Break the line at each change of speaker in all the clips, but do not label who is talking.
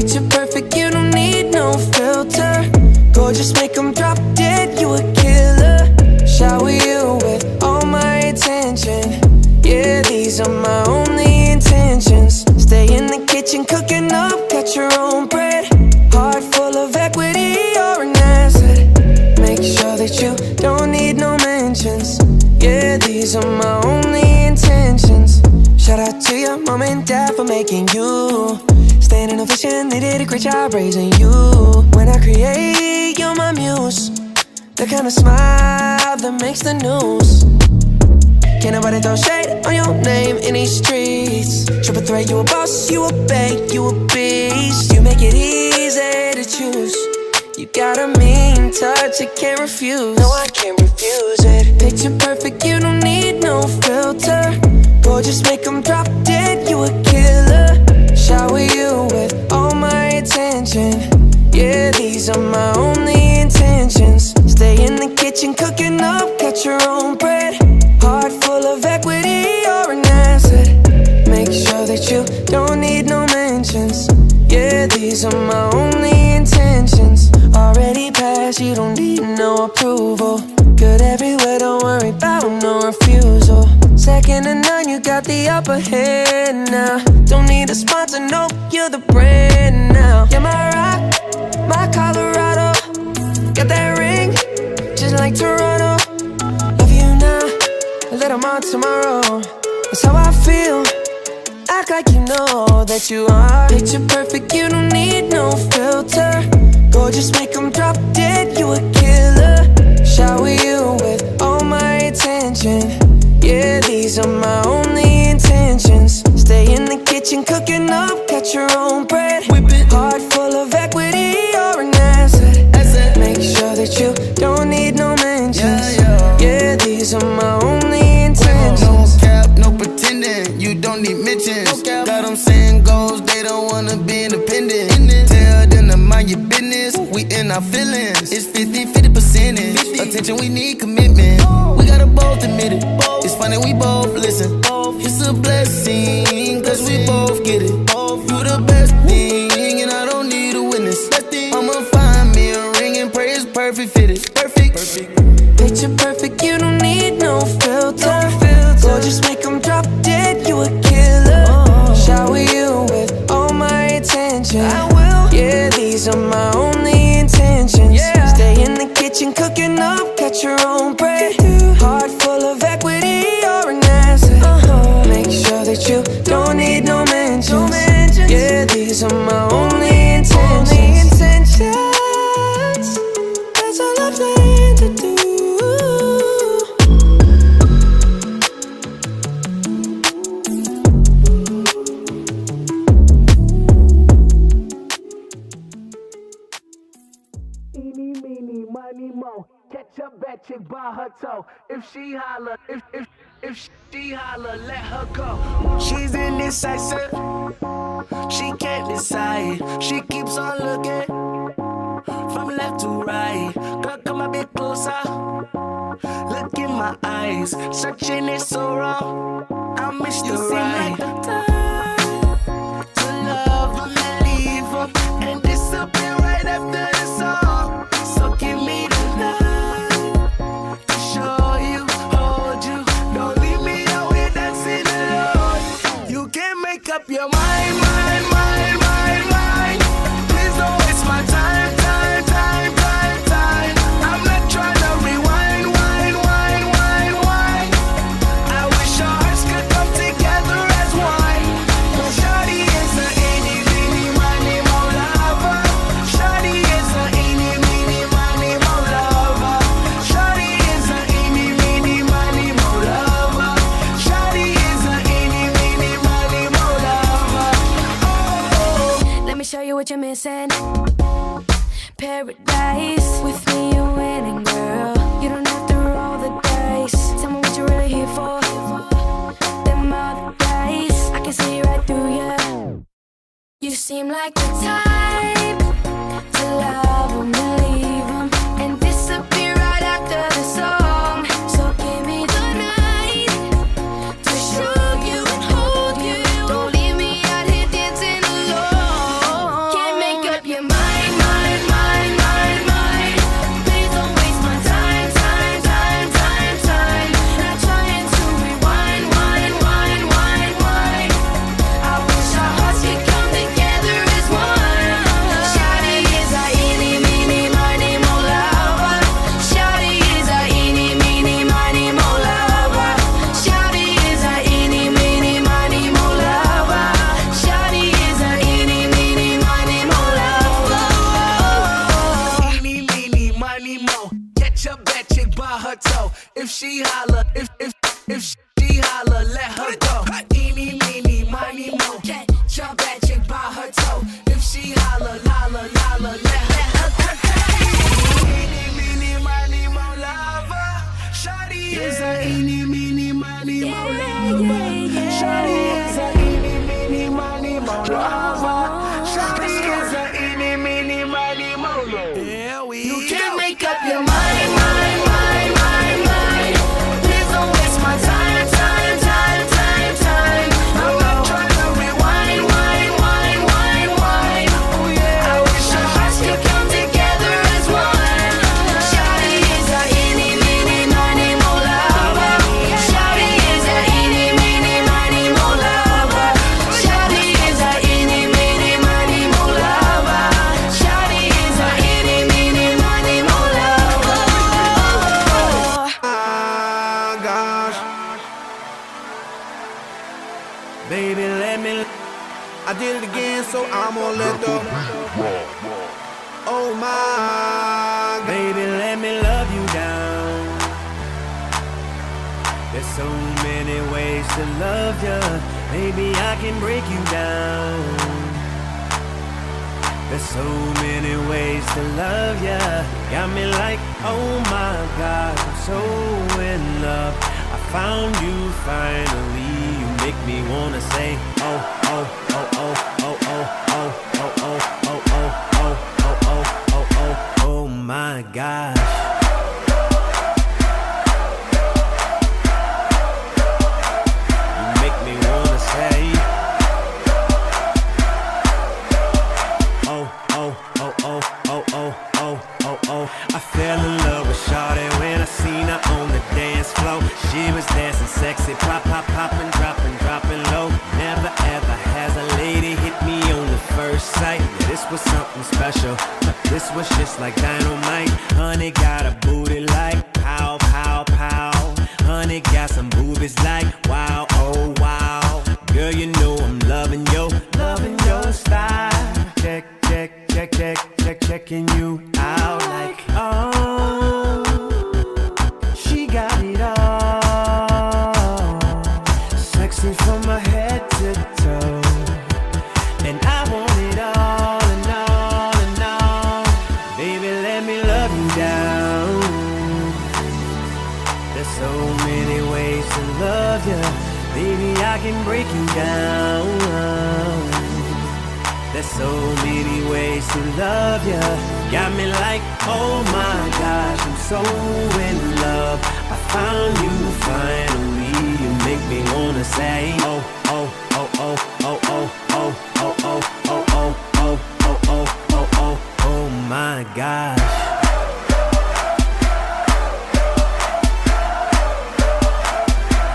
Picture perfect, you don't need no filter. Gorgeous, make them drop dead, you a killer. Shower you with all my attention. Yeah, these are my only intentions. Stay in the kitchen cooking up, got your own bread. Heart full of equity, you're an asset. Make sure that you don't need no mentions. Yeah, these are my only intentions. Shout out to your mom and dad for making you. Standing ovation, they did a great job raising you. When I create, you're my muse. The kind of smile that makes the news. Can't nobody throw shade on your name in these streets. Triple threat, you a boss, you a bank, you a beast. You make it easy to choose. You got a mean touch, I can't refuse. No, I can't refuse it. Picture perfect, you don't need no filter. Gorgeous, make them drop dead, you a killer. Shower you with all my attention. Yeah, these are my only intentions. Stay in the kitchen cooking up, got your own bread. Heart full of equity, you're an asset. Make sure that you don't need no mentions. Yeah, these are my only intentions. Already passed, you don't need no approval. Good everywhere, don't worry about no refusal. Second to none, you got the upper hand now. Don't need a sponsor, no, you're the brand now. You're my rock, my Colorado. Got that ring, just like Toronto. Love you now, a little more tomorrow. That's how I feel. Act like you know that you are. Picture perfect, you don't need no filter. Gorgeous, make them drop dead, you a killer. Shower you with all my attention. Yeah, these are my only intentions. Stay in the kitchen cooking up, got your own bread. Heart full of equity, you're an asset. Make sure that you don't need no mentions. Yeah, these are my only intentions.
No cap, no pretending, you don't need mentions. Got them saying goals, they don't wanna be independent. Tell them to mind your business, we in our feelings. It's 50-50%. Attention, we need commitment. We gotta both admit it. It's funny, we both listen. It's a blessing, cause we both get it. You the best thing, and I don't need a witness. I'ma find me a ring and pray it's perfect fitted. Perfect.
Picture perfect, you don't need no filter. Gorgeous, make them drop dead, you a killer. Shower you with all my attention. I will. Yeah, these are my only intentions. Stay in the kitchen cooking up, got your own bread. Heart full of equity, you're an asset. Make sure that you don't need no mentions. Yeah, these are my only intentions. That's all I plan to do.
Eeny, meeny, miny, mo. Catch a bad chick by her toe. If she holler, if she holler, let her go. She's indecisive. She can't decide. She keeps on looking from left to right. Girl, come a bit closer. Look in my eyes. Searching is so wrong. I miss the right. Like the time to love them and leave them and disappear right after the song. So give me the night to show you, hold you. Don't leave me out here dancing alone. You can't make up your mind. Please don't waste my time. I'm not trying to rewind. I wish our hearts could come together as one. Shawty is a eeny, meeny, miny, mo lover. Shawty is a eeny, meeny, miny, mo lover. Shawty is a eeny, meeny, miny, mo lover. Shawty is a eeny, meeny, miny, mo lover. Oh.
Let me show you what you're missing. Paradise. With me you're winning, girl. You don't have to roll the dice. Tell me what you're really here for. Them other guys, I can see right through you. You seem like the type to love 'em and leave 'em and disappear right after the song. So give me the night to show you and hold you. Don't leave me out here dancing alone. Can't
she holler, if she holler, let her go. Eeny, meeny, miny, mo. Jump that chick by her toe. If she holler, holler, holler, let her go. Eeny, meeny, miny, mo lover. Shawty is a eeny, meeny, miny, mo lover. Shawty is a eeny, meeny, miny, mo lover. Shawty is a eeny, meeny, miny, mo lover. Yeah, you can make up your mind, mind, mind, mind, mind. Please don't waste my time, time, time, time, time. I'm not trying to rewind, wind, wind, wind, wind. Oh yeah, I wish our hearts could come together as one. Shawty is a eeny, meeny, miny, mo lover. Shawty is a eeny, meeny, miny, mo lover. Shawty is a eeny, meeny, miny, mo lover. Shawty is a eeny, meeny, miny, mo lover.
My gosh, baby, let me. I did it again, so I'm gonna let go. Oh my, baby, let me love you down. There's so many ways to love you. Maybe I can break you down. There's so many ways to love ya. Got me like, oh my God, I'm so in love. I found you finally. You make me wanna say, oh, oh, oh, oh, oh, oh, oh, oh, oh, oh, oh, oh, oh, oh, oh, oh, oh my gosh. You make me wanna say, oh, oh, oh, oh, oh, oh, oh, oh, oh. I fell in love with Shawty when I seen her on the dance floor. She was dancing sexy, pop, pop, popping, dropping, dropping low. Never ever has a lady hit me on the first sight. This was something special, but this was just like dynamite. Honey got a booty like pow, pow, pow. Honey got some boobies like wow, oh wow. Girl, you know I'm loving your style. Check, check, check, check, check, checking you out like, oh, she got it all. Sexy from my head to toe. And I want it all and all and all. Baby, let me love you down. There's so many ways to love you. Baby, I can break you down. There's so many ways to love ya. Got me like, oh my gosh, I'm so in love. I found you finally. You make me wanna say, oh, oh, oh, oh, oh, oh, oh, oh, oh, oh, oh, oh, oh, oh, oh, oh, oh my gosh.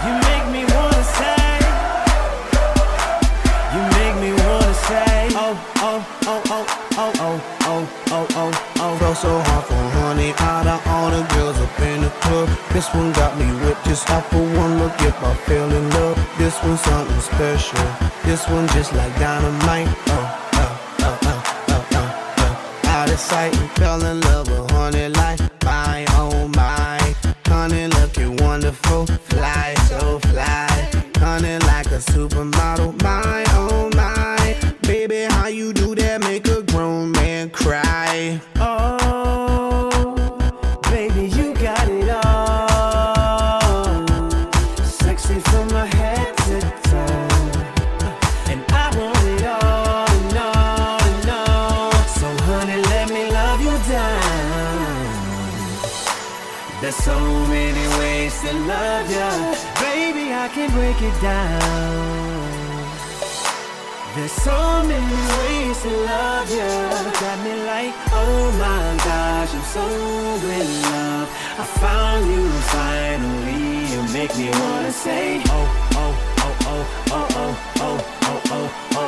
You make me wanna say, you make me wanna say, oh, oh, oh, oh, oh, oh, oh, oh, oh, oh.
Felt so hard for honey, out of all the girls up in the club. This one got me whipped just off of one look. If I fell in love, this one's something special. This one just like dynamite. Oh, oh, oh, oh, oh, oh, oh. Out of sight and fell in love with honey like my, oh my. Honey looking wonderful, fly, so fly. Honey like a supermodel, my, oh my. Baby, how you do that make a grown man cry?
Oh, baby, you got it all. Sexy from my head to toe. And I want it all and all and all. So honey, let me love you down. There's so many ways to love ya. Baby, I can break it down. There's so many ways to love you. Got me like, oh my gosh, I'm so in love. I found you finally. You make me wanna say, oh, oh, oh, oh, oh, oh, oh, oh, oh, oh.